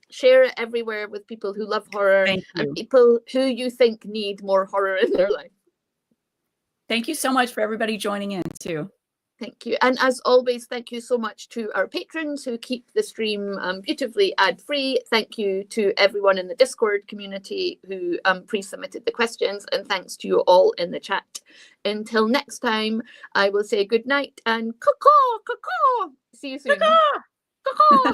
Share it everywhere with people who love horror and people who you think need more horror in their life. Thank you so much for everybody joining in too. Thank you. And as always, thank you so much to our patrons who keep the stream beautifully ad-free. Thank you to everyone in the Discord community who pre-submitted the questions. And thanks to you all in the chat. Until next time, I will say good night and caw-caw, caw-caw. See you soon. Caw-caw. Caw-caw.